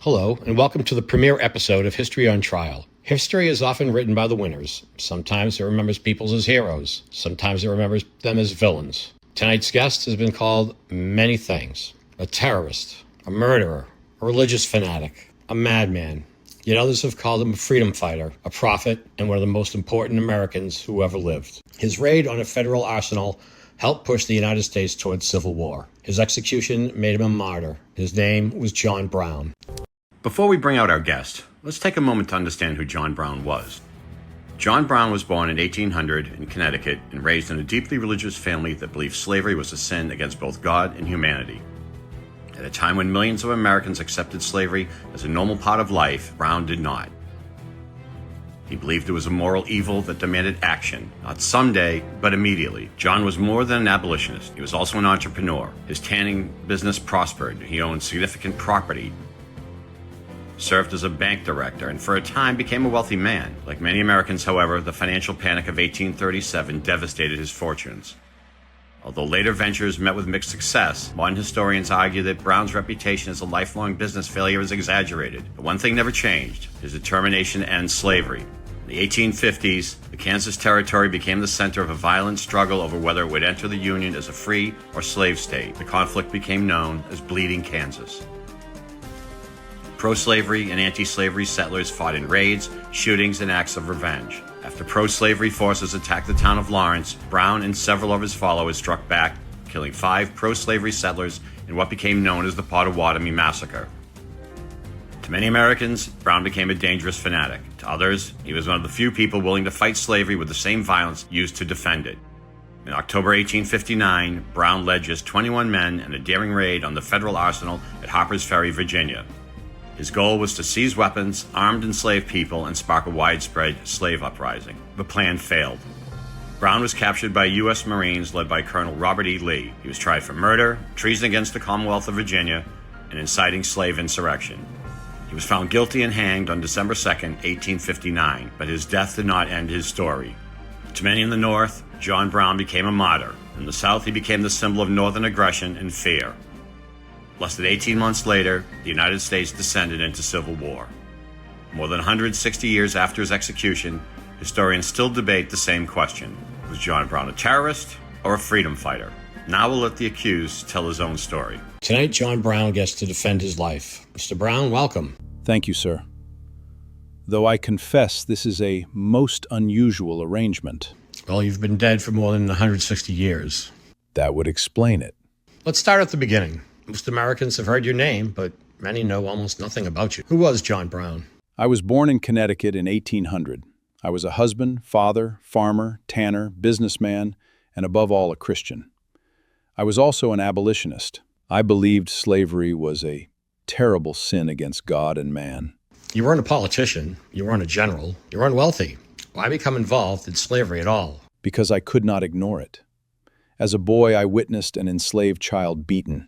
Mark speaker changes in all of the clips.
Speaker 1: Hello, and welcome to the premiere episode of History on Trial. History is often written by the winners. Sometimes it remembers people as heroes. Sometimes it remembers them as villains. Tonight's guest has been called many things. A terrorist, a murderer, a religious fanatic, a madman. Yet others have called him a freedom fighter, a prophet, and one of the most important Americans who ever lived. His raid on a federal arsenal helped push the United States towards civil war. His execution made him a martyr. His name was John Brown.
Speaker 2: Before we bring out our guest, let's take a moment to understand who John Brown was. John Brown was born in 1800 in Connecticut and raised in a deeply religious family that believed slavery was a sin against both God and humanity. At a time when millions of Americans accepted slavery as a normal part of life, Brown did not. He believed it was a moral evil that demanded action, not someday, but immediately. John was more than an abolitionist. He was also an entrepreneur. His tanning business prospered. He owned significant property, served as a bank director, and for a time became a wealthy man. Like many Americans, however, the financial panic of 1837 devastated his fortunes. Although later ventures met with mixed success, modern historians argue that Brown's reputation as a lifelong business failure is exaggerated. But one thing never changed: his determination to end slavery. In the 1850s, the Kansas Territory became the center of a violent struggle over whether it would enter the Union as a free or slave state. The conflict became known as Bleeding Kansas. Pro-slavery and anti-slavery settlers fought in raids, shootings, and acts of revenge. After pro-slavery forces attacked the town of Lawrence, Brown and several of his followers struck back, killing 5 pro-slavery settlers in what became known as the Potawatomi Massacre. To many Americans, Brown became a dangerous fanatic. To others, he was one of the few people willing to fight slavery with the same violence used to defend it. In October 1859, Brown led just 21 men in a daring raid on the federal arsenal at Harpers Ferry, Virginia. His goal was to seize weapons, armed enslaved people, and spark a widespread slave uprising. The plan failed. Brown was captured by U.S. Marines led by Colonel Robert E. Lee. He was tried for murder, treason against the Commonwealth of Virginia, and inciting slave insurrection. He was found guilty and hanged on December 2, 1859, but his death did not end his story. To many in the North, John Brown became a martyr. In the South, he became the symbol of Northern aggression and fear. Less than 18 months later, the United States descended into civil war. More than 160 years after his execution, historians still debate the same question. Was John Brown a terrorist or a freedom fighter? Now we'll let the accused tell his own story.
Speaker 1: Tonight, John Brown gets to defend his life. Mr. Brown, welcome.
Speaker 3: Thank you, sir. Though I confess this is a most unusual arrangement.
Speaker 1: Well, you've been dead for more than 160 years.
Speaker 3: That would explain it.
Speaker 1: Let's start at the beginning. Most Americans have heard your name, but many know almost nothing about you. Who was John Brown?
Speaker 3: I was born in Connecticut in 1800. I was a husband, father, farmer, tanner, businessman, and above all, a Christian. I was also an abolitionist. I believed slavery was a terrible sin against God and man.
Speaker 1: You weren't a politician. You weren't a general. You weren't wealthy. Why become involved in slavery at all?
Speaker 3: Because I could not ignore it. As a boy, I witnessed an enslaved child beaten.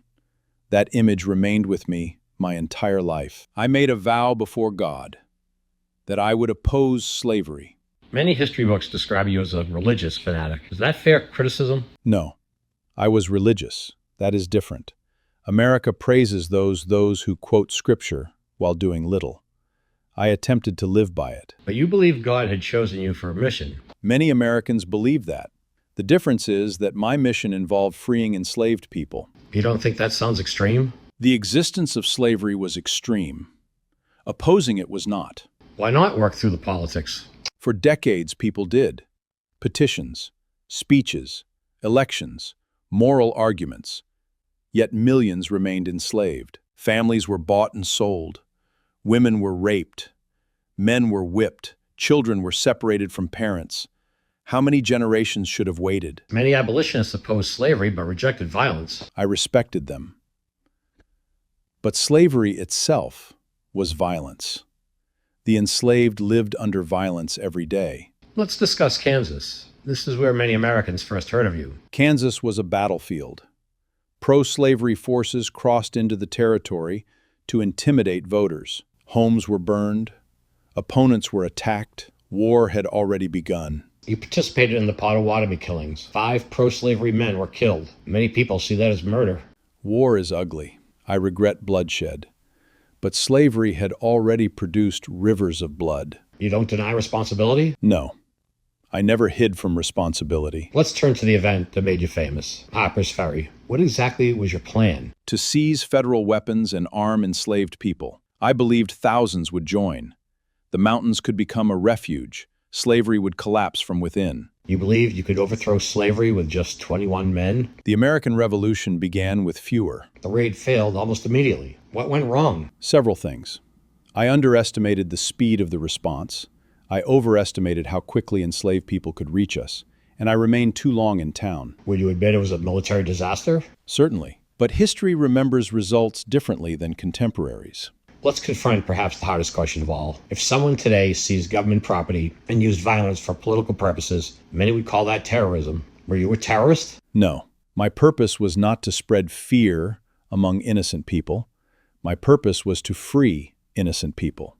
Speaker 3: That image remained with me my entire life. I made a vow before God that I would oppose slavery.
Speaker 1: Many history books describe you as a religious fanatic. Is that fair criticism?
Speaker 3: No, I was religious. That is different. America praises those who quote scripture while doing little. I attempted to live by it.
Speaker 1: But you believe God had chosen you for a mission.
Speaker 3: Many Americans believe that. The difference is that my mission involved freeing enslaved people.
Speaker 1: You don't think that sounds extreme?
Speaker 3: The existence of slavery was extreme. Opposing it was not.
Speaker 1: Why not work through the politics?
Speaker 3: For decades, people did. Petitions, speeches, elections, moral arguments. Yet millions remained enslaved. Families were bought and sold. Women were raped. Men were whipped. Children were separated from parents. How many generations should have waited?
Speaker 1: Many abolitionists opposed slavery but rejected violence.
Speaker 3: I respected them. But slavery itself was violence. The enslaved lived under violence every day.
Speaker 1: Let's discuss Kansas. This is where many Americans first heard of you.
Speaker 3: Kansas was a battlefield. Pro-slavery forces crossed into the territory to intimidate voters. Homes were burned. Opponents were attacked. War had already begun.
Speaker 1: You participated in the Potawatomi killings. 5 pro-slavery men were killed. Many people see that as murder.
Speaker 3: War is ugly. I regret bloodshed. but slavery had already produced rivers of blood.
Speaker 1: You don't deny responsibility?
Speaker 3: No, I never hid from responsibility.
Speaker 1: Let's turn to the event that made you famous, Harpers Ferry. What exactly was your plan?
Speaker 3: To seize federal weapons and arm enslaved people. I believed thousands would join. The mountains could become a refuge. Slavery would collapse from within.
Speaker 1: You believed you could overthrow slavery with just 21 men?
Speaker 3: The American Revolution began with fewer.
Speaker 1: The raid failed almost immediately. What went wrong?
Speaker 3: Several things. I underestimated the speed of the response. I overestimated how quickly enslaved people could reach us, and I remained too long in town.
Speaker 1: Would you admit it was a military disaster?
Speaker 3: Certainly. But history remembers results differently than contemporaries.
Speaker 1: Let's confront perhaps the hardest question of all. If someone today seized government property and used violence for political purposes, many would call that terrorism. Were you a terrorist?
Speaker 3: No. My purpose was not to spread fear among innocent people. My purpose was to free innocent people.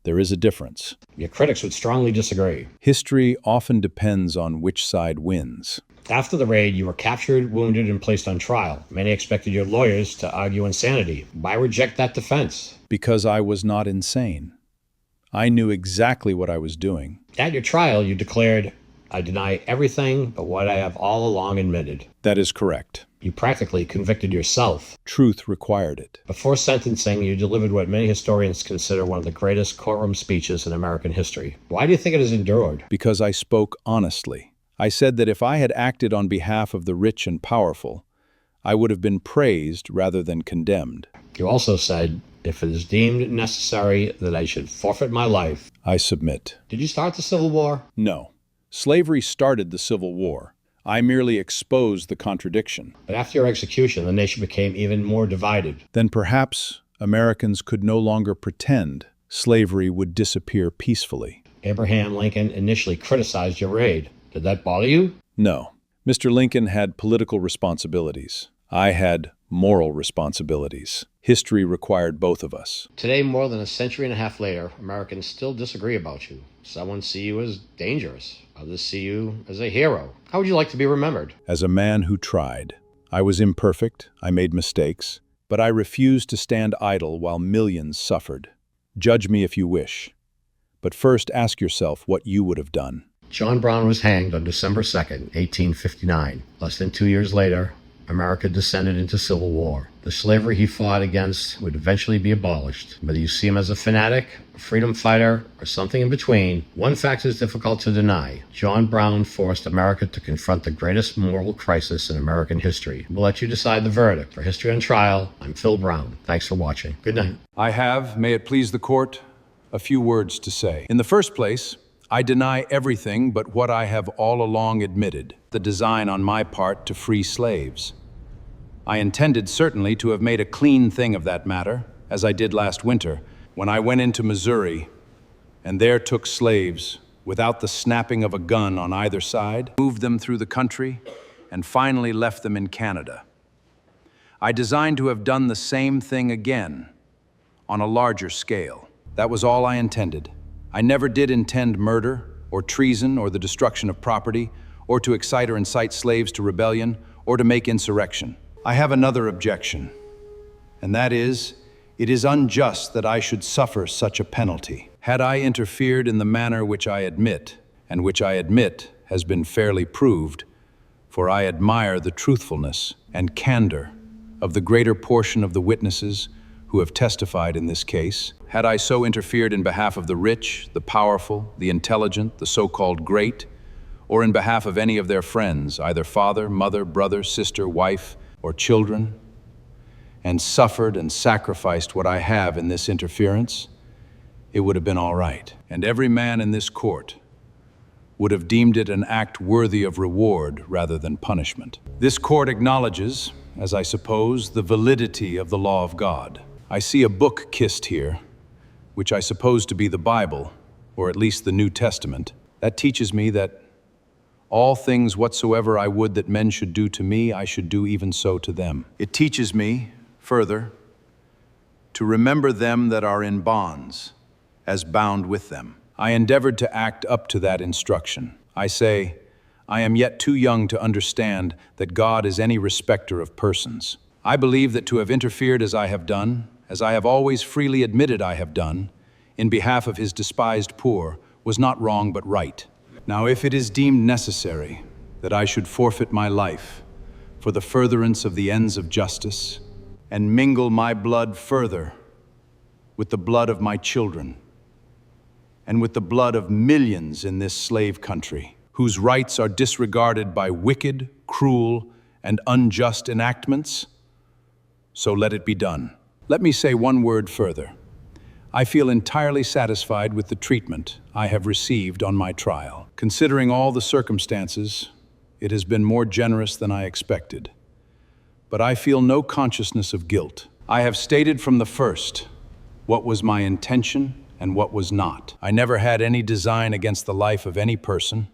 Speaker 3: There is a difference.
Speaker 1: Your critics would strongly disagree.
Speaker 3: History often depends on which side wins.
Speaker 1: After the raid, you were captured, wounded, and placed on trial. Many expected your lawyers to argue insanity. Why reject that defense?
Speaker 3: Because I was not insane. I knew exactly what I was doing.
Speaker 1: At your trial, you declared, "I deny everything but what I have all along admitted."
Speaker 3: That is correct.
Speaker 1: You practically convicted yourself.
Speaker 3: Truth required it.
Speaker 1: Before sentencing, you delivered what many historians consider one of the greatest courtroom speeches in American history. Why do you think it has endured?
Speaker 3: Because I spoke honestly. I said that if I had acted on behalf of the rich and powerful, I would have been praised rather than condemned.
Speaker 1: You also said, "If it is deemed necessary that I should forfeit my life."
Speaker 3: I submit.
Speaker 1: Did you start the Civil War?
Speaker 3: No. Slavery started the Civil War. I merely exposed the contradiction.
Speaker 1: But after your execution, the nation became even more divided.
Speaker 3: Then perhaps Americans could no longer pretend slavery would disappear peacefully.
Speaker 1: Abraham Lincoln initially criticized your raid. Did that bother you?
Speaker 3: No. Mr. Lincoln had political responsibilities. I had moral responsibilities. History required both of us.
Speaker 1: Today, more than a century and a half later, Americans still disagree about you. Some see you as dangerous. Others see you as a hero. How would you like to be remembered?
Speaker 3: As a man who tried. I was imperfect. I made mistakes. But I refused to stand idle while millions suffered. Judge me if you wish. But first ask yourself what you would have done.
Speaker 1: John Brown was hanged on December 2nd, 1859. Less than 2 years later, America descended into civil war. The slavery he fought against would eventually be abolished. Whether you see him as a fanatic, a freedom fighter, or something in between, one fact is difficult to deny. John Brown forced America to confront the greatest moral crisis in American history. We'll let you decide the verdict. For History on Trial, I'm Phil Brown. Thanks for watching. Good night.
Speaker 3: I have, may it please the court, a few words to say. In the first place, I deny everything but what I have all along admitted, the design on my part to free slaves. I intended certainly to have made a clean thing of that matter, as I did last winter, when I went into Missouri and there took slaves without the snapping of a gun on either side, moved them through the country, and finally left them in Canada. I designed to have done the same thing again, on a larger scale. That was all I intended. I never did intend murder, or treason, or the destruction of property, or to excite or incite slaves to rebellion, or to make insurrection. I have another objection, and that is, it is unjust that I should suffer such a penalty. Had I interfered in the manner which I admit, and which I admit has been fairly proved, for I admire the truthfulness and candor of the greater portion of the witnesses who have testified in this case, had I so interfered in behalf of the rich, the powerful, the intelligent, the so-called great, or in behalf of any of their friends, either father, mother, brother, sister, wife, or children, and suffered and sacrificed what I have in this interference, it would have been all right. And every man in this court would have deemed it an act worthy of reward rather than punishment. This court acknowledges, as I suppose, the validity of the law of God. I see a book kissed here, which I suppose to be the Bible, or at least the New Testament. That teaches me that all things whatsoever I would that men should do to me, I should do even so to them. It teaches me, further, to remember them that are in bonds, as bound with them. I endeavored to act up to that instruction. I say, I am yet too young to understand that God is any respecter of persons. I believe that to have interfered as I have done, as I have always freely admitted I have done, in behalf of his despised poor, was not wrong but right. Now, if it is deemed necessary that I should forfeit my life for the furtherance of the ends of justice, and mingle my blood further with the blood of my children, and with the blood of millions in this slave country, whose rights are disregarded by wicked, cruel, and unjust enactments, so let it be done. Let me say one word further. I feel entirely satisfied with the treatment I have received on my trial. Considering all the circumstances, it has been more generous than I expected. But I feel no consciousness of guilt. I have stated from the first what was my intention and what was not. I never had any design against the life of any person,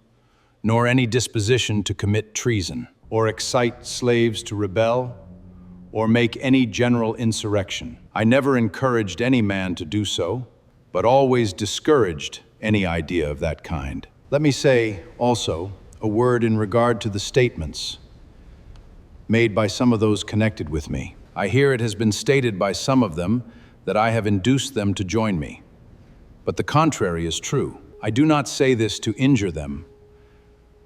Speaker 3: nor any disposition to commit treason, or excite slaves to rebel, or make any general insurrection. I never encouraged any man to do so, but always discouraged any idea of that kind. Let me say, also, a word in regard to the statements made by some of those connected with me. I hear it has been stated by some of them that I have induced them to join me. But the contrary is true. I do not say this to injure them,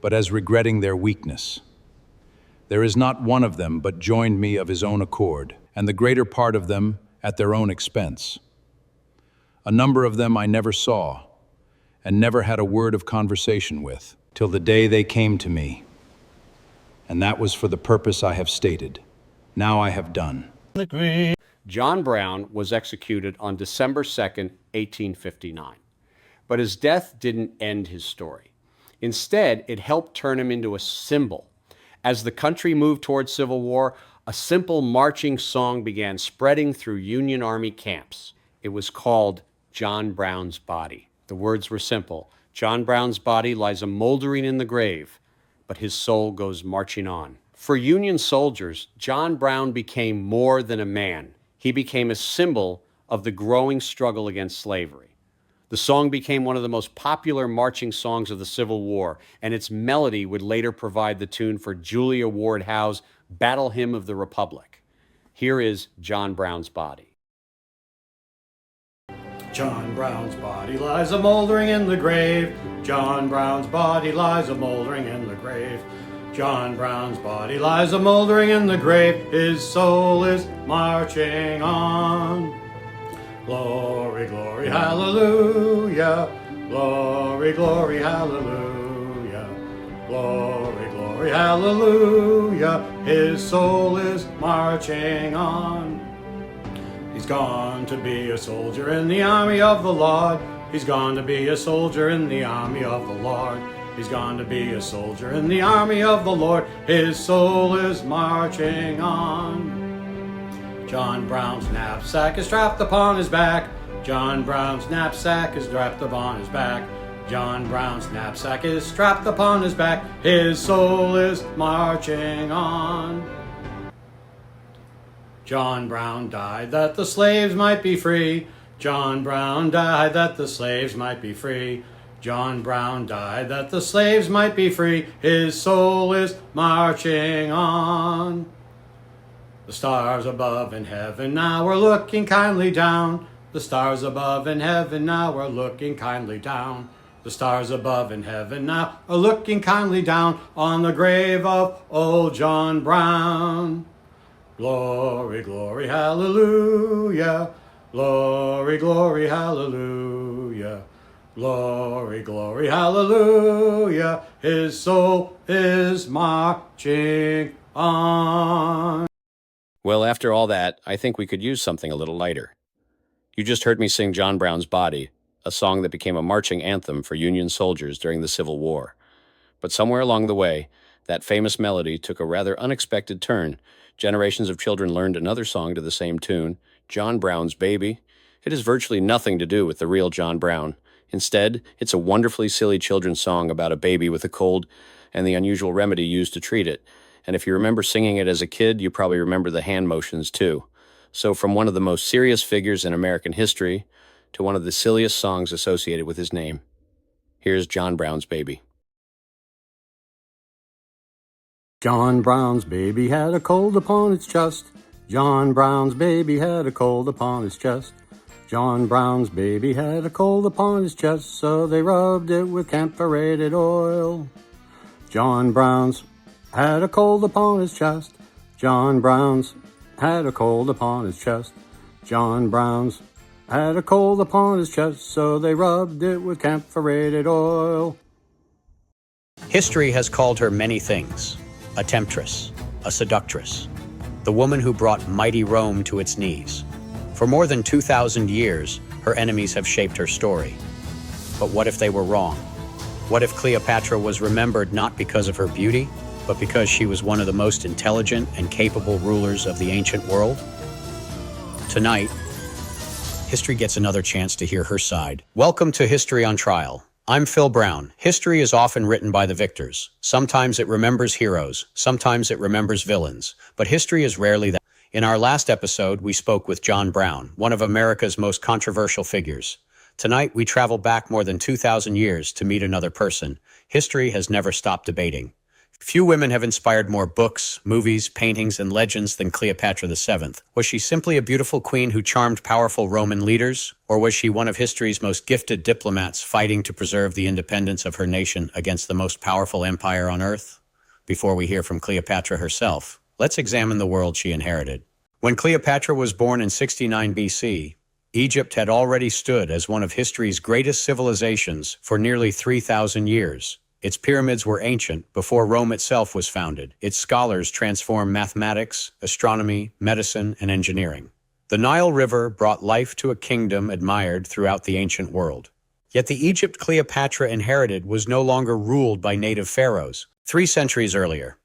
Speaker 3: but as regretting their weakness. There is not one of them but joined me of his own accord, and the greater part of them at their own expense. A number of them I never saw, and never had a word of conversation with, till the day they came to me. And that was for the purpose I have stated. Now I have done.
Speaker 4: John Brown was executed on December 2nd, 1859. But his death didn't end his story. Instead, it helped turn him into a symbol. As the country moved towards civil war, a simple marching song began spreading through Union Army camps. It was called John Brown's Body. The words were simple. John Brown's body lies a moldering in the grave, but his soul goes marching on. For Union soldiers, John Brown became more than a man. He became a symbol of the growing struggle against slavery. The song became one of the most popular marching songs of the Civil War, and its melody would later provide the tune for Julia Ward Howe's Battle Hymn of the Republic. Here is John Brown's Body.
Speaker 5: John Brown's body lies a moldering in the grave. John Brown's body lies a moldering in the grave. John Brown's body lies a moldering in the grave. His soul is marching on. Glory, glory, hallelujah. Glory, glory, hallelujah. Glory, glory, hallelujah. His soul is marching on. He's gone to be a soldier in the army of the Lord. He's gone to be a soldier in the army of the Lord. He's gone to be a soldier in the army of the Lord. His soul is marching on. John Brown's knapsack is strapped upon his back. John Brown's knapsack is strapped upon his back. John Brown's knapsack is strapped upon his back. His soul is marching on. John Brown died that the slaves might be free. John Brown died that the slaves might be free. John Brown died that the slaves might be free. His soul is marching on. The stars above in heaven now are looking kindly down. The stars above in heaven now are looking kindly down. The stars above in heaven now are looking kindly down on the grave of old John Brown. Glory, glory, hallelujah. Glory, glory, hallelujah. Glory, glory, hallelujah. His soul is marching on.
Speaker 4: Well, after all that, I think we could use something a little lighter. You just heard me sing John Brown's Body, a song that became a marching anthem for Union soldiers during the Civil War. But somewhere along the way, that famous melody took a rather unexpected turn. Generations of children learned another song to the same tune, John Brown's Baby. It has virtually nothing to do with the real John Brown. Instead, it's a wonderfully silly children's song about a baby with a cold and the unusual remedy used to treat it. And if you remember singing it as a kid, you probably remember the hand motions too. So from one of the most serious figures in American history to one of the silliest songs associated with his name. Here's John Brown's Baby.
Speaker 5: John Brown's baby had a cold upon its chest. John Brown's baby had a cold upon his chest. John Brown's baby had a cold upon his chest, so they rubbed it with camphorated oil. John Brown's had a cold upon his chest. John Brown's had a cold upon his chest. John Brown's had a cold upon his chest, so they rubbed it with camphorated oil.
Speaker 4: History has called her many things: a temptress, a seductress, the woman who brought mighty Rome to its knees. For more than 2,000 years, her enemies have shaped her story. But what if they were wrong? What if Cleopatra was remembered not because of her beauty, but because she was one of the most intelligent and capable rulers of the ancient world? Tonight, history gets another chance to hear her side. Welcome to History on Trial. I'm Phil Brown. History is often written by the victors. Sometimes it remembers heroes, sometimes it remembers villains, but history is rarely that. In our last episode, we spoke with John Brown, one of America's most controversial figures. Tonight, we travel back more than 2,000 years to meet another person. History has never stopped debating. Few women have inspired more books, movies, paintings, and legends than Cleopatra VII. Was she simply a beautiful queen who charmed powerful Roman leaders? Or was she one of history's most gifted diplomats fighting to preserve the independence of her nation against the most powerful empire on earth? Before we hear from Cleopatra herself, let's examine the world she inherited. When Cleopatra was born in 69 BC, Egypt had already stood as one of history's greatest civilizations for nearly 3,000 years. Its pyramids were ancient before Rome itself was founded. Its scholars transformed mathematics, astronomy, medicine, and engineering. The Nile River brought life to a kingdom admired throughout the ancient world. Yet the Egypt Cleopatra inherited was no longer ruled by native pharaohs. 3 centuries earlier,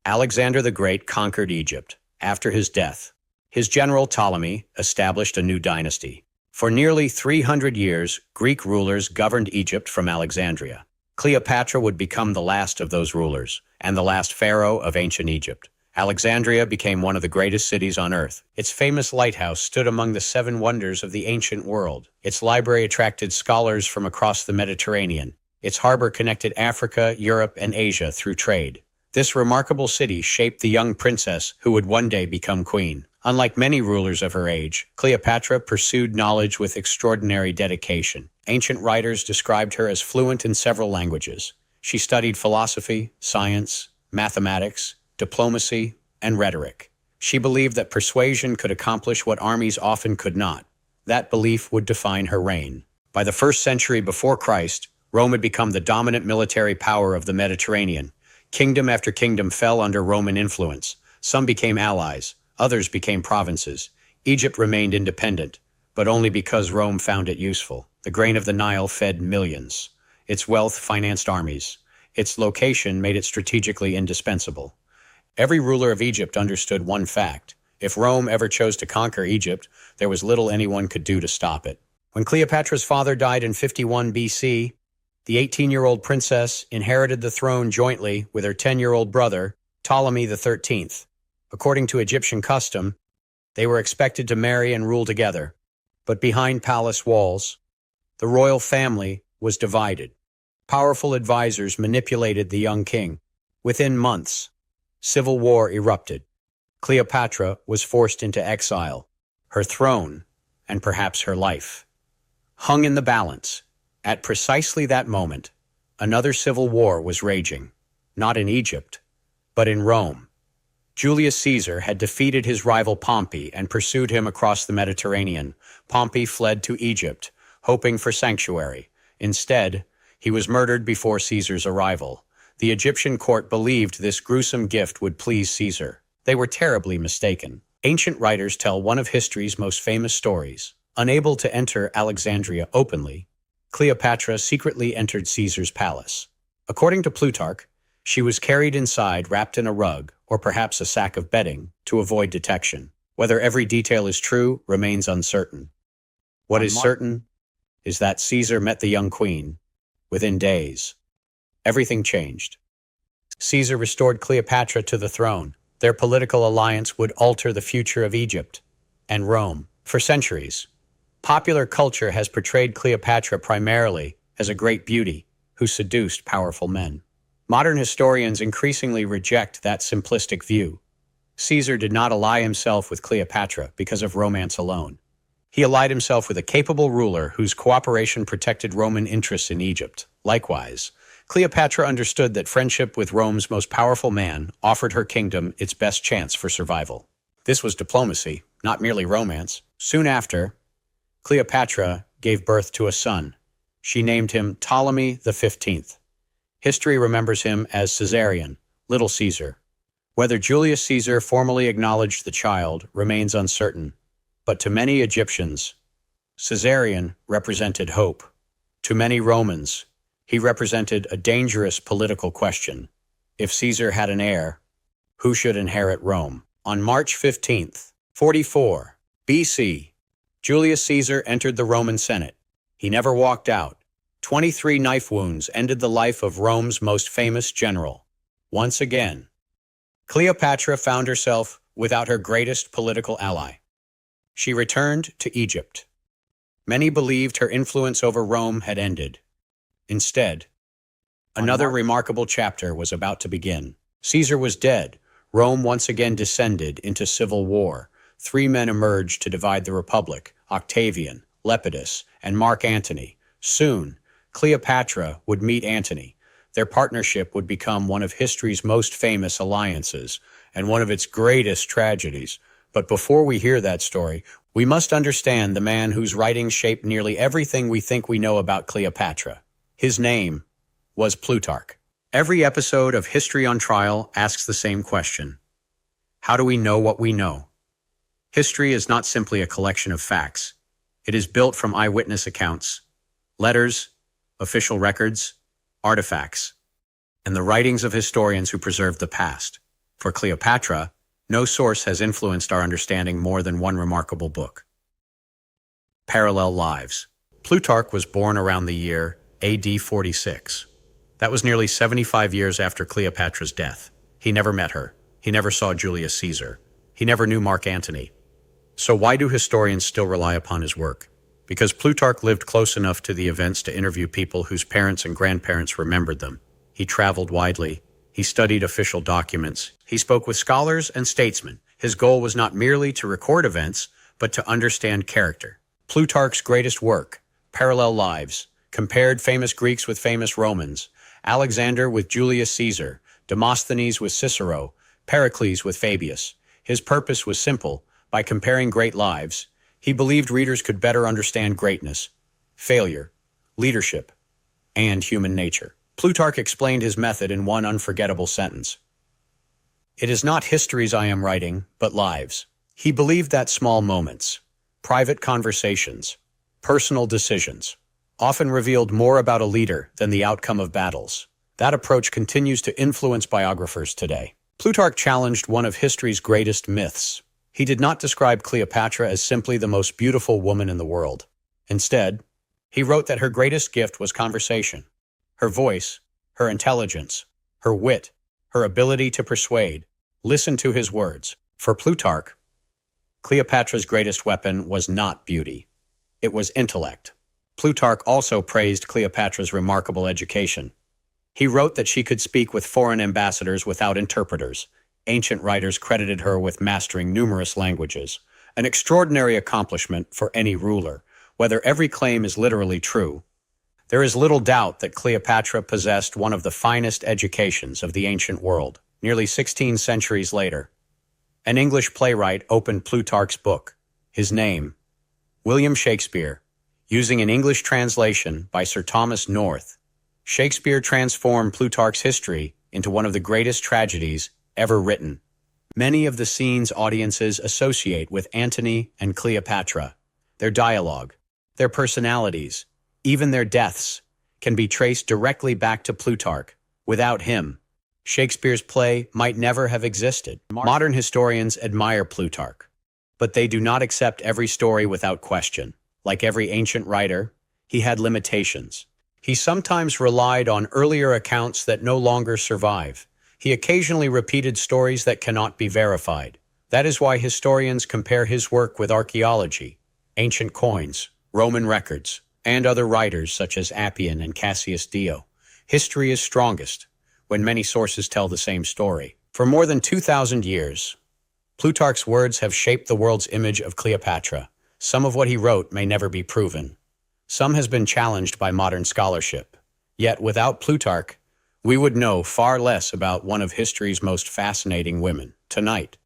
Speaker 4: Alexander the Great conquered Egypt. After his death, his general Ptolemy established a new dynasty. For nearly 300 years, Greek rulers governed Egypt from Alexandria. Cleopatra would become the last of those rulers, and the last pharaoh of ancient Egypt. Alexandria became one of the greatest cities on earth. Its famous lighthouse stood among the 7 wonders of the ancient world. Its library attracted scholars from across the Mediterranean. Its harbor connected Africa, Europe, and Asia through trade. This remarkable city shaped the young princess who would one day become queen. Unlike many rulers of her age, Cleopatra pursued knowledge with extraordinary dedication. Ancient writers described her as fluent in several languages. She studied philosophy, science, mathematics, diplomacy, and rhetoric. She believed that persuasion could accomplish what armies often could not. That belief would define her reign. By the 1st century before Christ, Rome had become the dominant military power of the Mediterranean. Kingdom after kingdom fell under Roman influence. Some became allies, others became provinces. Egypt remained independent, but only because Rome found it useful. The grain of the Nile fed millions. Its wealth financed armies. Its location made it strategically indispensable. Every ruler of Egypt understood one fact: if Rome ever chose to conquer Egypt, there was little anyone could do to stop it. When Cleopatra's father died in 51 BC, the 18-year-old princess inherited the throne jointly with her 10-year-old brother, Ptolemy XIII. According to Egyptian custom, they were expected to marry and rule together. But behind palace walls, the royal family was divided. Powerful advisors manipulated the young king. Within months, civil war erupted. Cleopatra was forced into exile. Her throne, and perhaps her life, hung in the balance. At precisely that moment, another civil war was raging, not in Egypt, but in Rome. Julius Caesar had defeated his rival Pompey and pursued him across the Mediterranean. Pompey fled to Egypt, hoping for sanctuary. Instead, he was murdered before Caesar's arrival. The Egyptian court believed this gruesome gift would please Caesar. They were terribly mistaken. Ancient writers tell one of history's most famous stories. Unable to enter Alexandria openly, Cleopatra secretly entered Caesar's palace. According to Plutarch, she was carried inside wrapped in a rug, or perhaps a sack of bedding, to avoid detection. Whether every detail is true remains uncertain. What is certain is that Caesar met the young queen. Within days, everything changed. Caesar restored Cleopatra to the throne. Their political alliance would alter the future of Egypt and Rome. For centuries, popular culture has portrayed Cleopatra primarily as a great beauty who seduced powerful men. Modern historians increasingly reject that simplistic view. Caesar did not ally himself with Cleopatra because of romance alone. He allied himself with a capable ruler whose cooperation protected Roman interests in Egypt. Likewise, Cleopatra understood that friendship with Rome's most powerful man offered her kingdom its best chance for survival. This was diplomacy, not merely romance. Soon after, Cleopatra gave birth to a son. She named him Ptolemy XV. History remembers him as Caesarion, Little Caesar. Whether Julius Caesar formally acknowledged the child remains uncertain, but to many Egyptians, Caesarion represented hope. To many Romans, he represented a dangerous political question. If Caesar had an heir, who should inherit Rome? On March 15th, 44 BC, Julius Caesar entered the Roman Senate. He never walked out. 23 knife wounds ended the life of Rome's most famous general. Once again, Cleopatra found herself without her greatest political ally. She returned to Egypt. Many believed her influence over Rome had ended. Instead, another remarkable chapter was about to begin. Caesar was dead. Rome once again descended into civil war. 3 men emerged to divide the Republic: Octavian, Lepidus, and Mark Antony. Soon, Cleopatra would meet Antony. Their partnership would become one of history's most famous alliances and one of its greatest tragedies. But before we hear that story, we must understand the man whose writings shaped nearly everything we think we know about Cleopatra. His name was Plutarch. Every episode of History on Trial asks the same question. How do we know what we know? History is not simply a collection of facts. It is built from eyewitness accounts, letters, official records, artifacts, and the writings of historians who preserved the past. For Cleopatra, no source has influenced our understanding more than one remarkable book. Parallel Lives. Plutarch was born around the year AD 46. That was nearly 75 years after Cleopatra's death. He never met her. He never saw Julius Caesar. He never knew Mark Antony. So why do historians still rely upon his work? Because Plutarch lived close enough to the events to interview people whose parents and grandparents remembered them. He traveled widely. He studied official documents. He spoke with scholars and statesmen. His goal was not merely to record events, but to understand character. Plutarch's greatest work, Parallel Lives, compared famous Greeks with famous Romans, Alexander with Julius Caesar, Demosthenes with Cicero, Pericles with Fabius. His purpose was simple. By comparing great lives, he believed readers could better understand greatness, failure, leadership, and human nature. Plutarch explained his method in one unforgettable sentence. It is not histories I am writing, but lives. He believed that small moments, private conversations, personal decisions, often revealed more about a leader than the outcome of battles. That approach continues to influence biographers today. Plutarch challenged one of history's greatest myths. He did not describe Cleopatra as simply the most beautiful woman in the world. Instead, he wrote that her greatest gift was conversation. Her voice, her intelligence, her wit, her ability to persuade. Listen to his words. For Plutarch, Cleopatra's greatest weapon was not beauty. It was intellect. Plutarch also praised Cleopatra's remarkable education. He wrote that she could speak with foreign ambassadors without interpreters. Ancient writers credited her with mastering numerous languages, an extraordinary accomplishment for any ruler. Whether every claim is literally true, there is little doubt that Cleopatra possessed one of the finest educations of the ancient world. Nearly 16 centuries later, an English playwright opened Plutarch's book. His name, William Shakespeare, using an English translation by Sir Thomas North. Shakespeare transformed Plutarch's history into one of the greatest tragedies ever written. Many of the scenes audiences associate with Antony and Cleopatra, their dialogue, their personalities, even their deaths, can be traced directly back to Plutarch. Without him, Shakespeare's play might never have existed. Modern historians admire Plutarch, but they do not accept every story without question. Like every ancient writer, he had limitations. He sometimes relied on earlier accounts that no longer survive. He occasionally repeated stories that cannot be verified. That is why historians compare his work with archaeology, ancient coins, Roman records, and other writers such as Appian and Cassius Dio. History is strongest when many sources tell the same story. For more than 2,000 years,
Speaker 6: Plutarch's words have shaped the world's image of Cleopatra. Some of what he wrote may never be proven. Some has been challenged by modern scholarship. Yet, without Plutarch, we would know far less about one of history's most fascinating women. Tonight,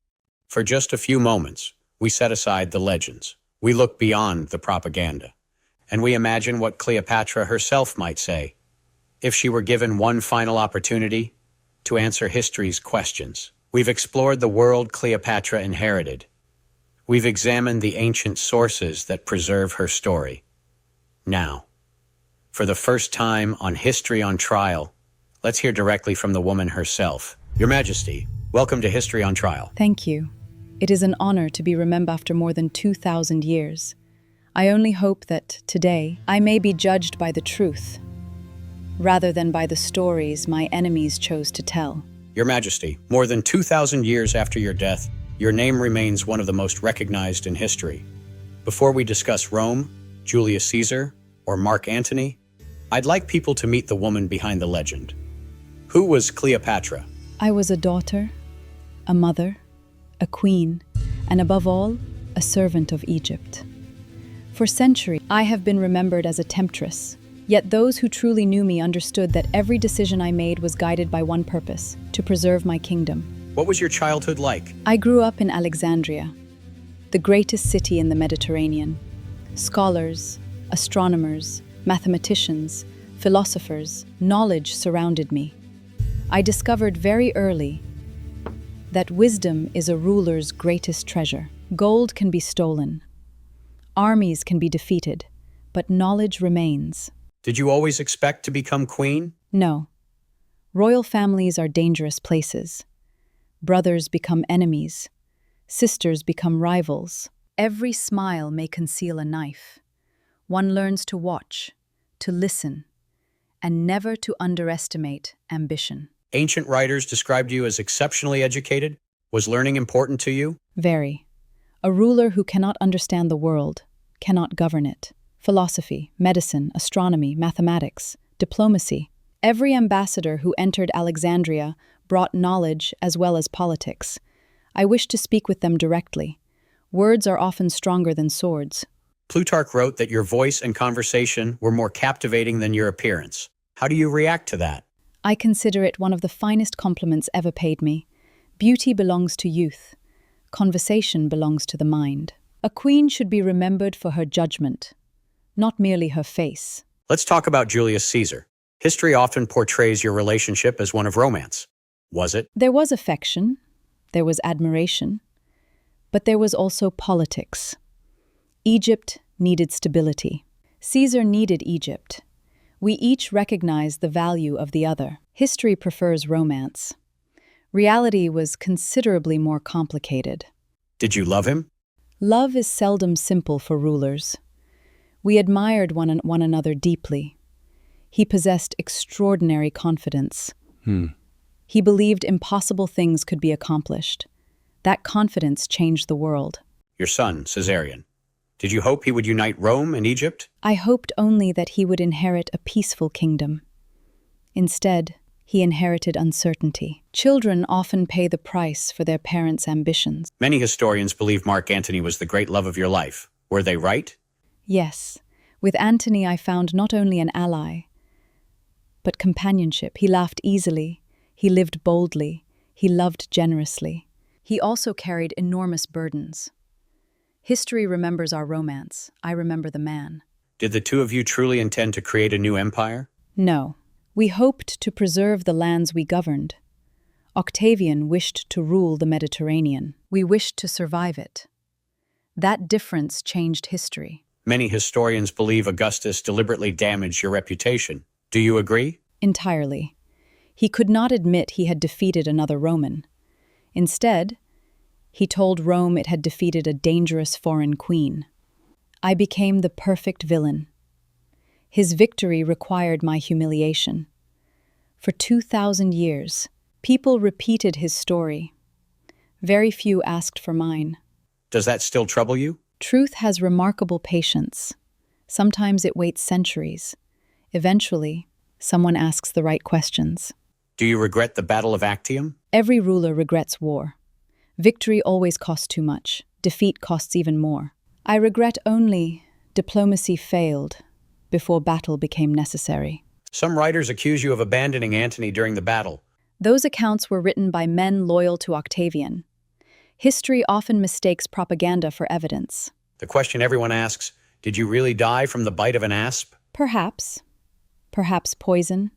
Speaker 6: for just a few moments, we set aside the legends. We look beyond the propaganda. And we imagine what Cleopatra herself might say if she were given one final opportunity to answer history's questions. We've explored the world Cleopatra inherited. We've examined the ancient sources that preserve her story. Now, for the first time on History on Trial, let's hear directly from the woman herself. Your Majesty, welcome to History on Trial.
Speaker 7: Thank you. It is an honor to be remembered after more than 2,000 years. I only hope that today I may be judged by the truth, rather than by the stories my enemies chose to tell.
Speaker 6: Your Majesty, more than 2,000 years after your death, your name remains one of the most recognized in history. Before we discuss Rome, Julius Caesar, or Mark Antony, I'd like people to meet the woman behind the legend. Who was Cleopatra?
Speaker 7: I was a daughter, a mother, a queen, and above all, a servant of Egypt. For centuries, I have been remembered as a temptress, yet those who truly knew me understood that every decision I made was guided by one purpose: to preserve my kingdom.
Speaker 6: What was your childhood like?
Speaker 7: I grew up in Alexandria, the greatest city in the Mediterranean. Scholars, astronomers, mathematicians, philosophers, knowledge surrounded me. I discovered very early that wisdom is a ruler's greatest treasure. Gold can be stolen, armies can be defeated, but knowledge remains.
Speaker 6: Did you always expect to become queen?
Speaker 7: No. Royal families are dangerous places. Brothers become enemies. Sisters become rivals. Every smile may conceal a knife. One learns to watch, to listen, and never to underestimate ambition.
Speaker 6: Ancient writers described you as exceptionally educated. Was learning important to you?
Speaker 7: Very. A ruler who cannot understand the world cannot govern it. Philosophy, medicine, astronomy, mathematics, diplomacy. Every ambassador who entered Alexandria brought knowledge as well as politics. I wished to speak with them directly. Words are often stronger than swords.
Speaker 6: Plutarch wrote that your voice and conversation were more captivating than your appearance. How do you react to that?
Speaker 7: I consider it one of the finest compliments ever paid me. Beauty belongs to youth. Conversation belongs to the mind. A queen should be remembered for her judgment, not merely her face.
Speaker 6: Let's talk about Julius Caesar. History often portrays your relationship as one of romance. Was it?
Speaker 7: There was affection, there was admiration, but there was also politics. Egypt needed stability. Caesar needed Egypt. We each recognize the value of the other. History prefers romance. Reality was considerably more complicated.
Speaker 6: Did you love him?
Speaker 7: Love is seldom simple for rulers. We admired one another deeply. He possessed extraordinary confidence. He believed impossible things could be accomplished. That confidence changed the world.
Speaker 6: Your son, Caesarion. Did you hope he would unite Rome and Egypt?
Speaker 7: I hoped only that he would inherit a peaceful kingdom. Instead, he inherited uncertainty. Children often pay the price for their parents' ambitions.
Speaker 6: Many historians believe Mark Antony was the great love of your life. Were they right?
Speaker 7: Yes, with Antony I found not only an ally, but companionship. He laughed easily, he lived boldly, he loved generously. He also carried enormous burdens. History remembers our romance. I remember the man.
Speaker 6: Did the two of you truly intend to create a new empire?
Speaker 7: No. We hoped to preserve the lands we governed. Octavian wished to rule the Mediterranean. We wished to survive it. That difference changed history.
Speaker 6: Many historians believe Augustus deliberately damaged your reputation. Do you agree?
Speaker 7: Entirely. He could not admit he had defeated another Roman. Instead, he told Rome it had defeated a dangerous foreign queen. I became the perfect villain. His victory required my humiliation. For 2,000 years, people repeated his story. Very few asked for mine.
Speaker 6: Does that still trouble you?
Speaker 7: Truth has remarkable patience. Sometimes it waits centuries. Eventually, someone asks the right questions.
Speaker 6: Do you regret the Battle of Actium?
Speaker 7: Every ruler regrets war. Victory always costs too much. Defeat costs even more. I regret only diplomacy failed before battle became necessary.
Speaker 6: Some writers accuse you of abandoning Antony during the battle.
Speaker 7: Those accounts were written by men loyal to Octavian. History often mistakes propaganda for evidence.
Speaker 6: The question everyone asks, did you really die from the bite of an asp?
Speaker 7: Perhaps. Perhaps poison.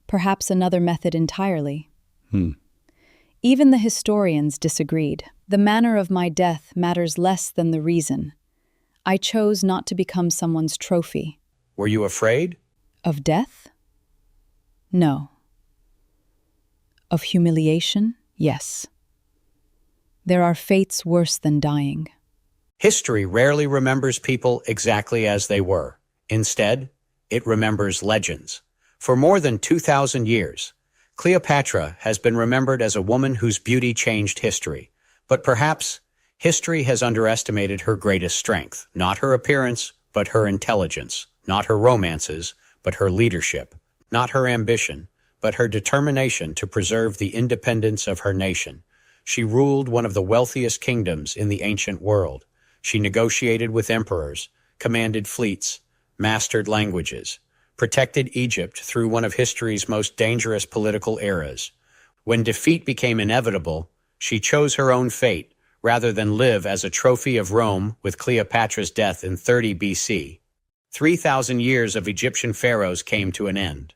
Speaker 7: Perhaps another method entirely. Even the historians disagreed. The manner of my death matters less than the reason. I chose not to become someone's trophy.
Speaker 6: Were you afraid?
Speaker 7: Of death? No. Of humiliation? Yes. There are fates worse than dying.
Speaker 6: History rarely remembers people exactly as they were. Instead, it remembers legends. For more than 2,000 years, Cleopatra has been remembered as a woman whose beauty changed history. But perhaps history has underestimated her greatest strength. Not her appearance, but her intelligence. Not her romances, but her leadership. Not her ambition, but her determination to preserve the independence of her nation. She ruled one of the wealthiest kingdoms in the ancient world. She negotiated with emperors, commanded fleets, mastered languages, protected Egypt through one of history's most dangerous political eras. When defeat became inevitable, she chose her own fate rather than live as a trophy of Rome with Cleopatra's death in 30 BC. 3,000 years of Egyptian pharaohs came to an end.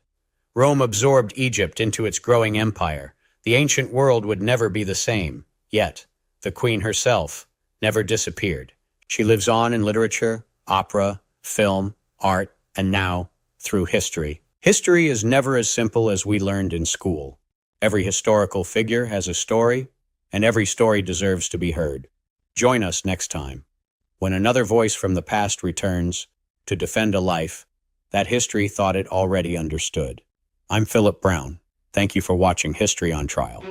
Speaker 6: Rome absorbed Egypt into its growing empire. The ancient world would never be the same. Yet, the queen herself never disappeared. She lives on in literature, opera, film, art, and now, through history. History is never as simple as we learned in school. Every historical figure has a story, and every story deserves to be heard. Join us next time, when another voice from the past returns to defend a life that history thought it already understood. I'm Philip Brown. Thank you for watching History on Trial.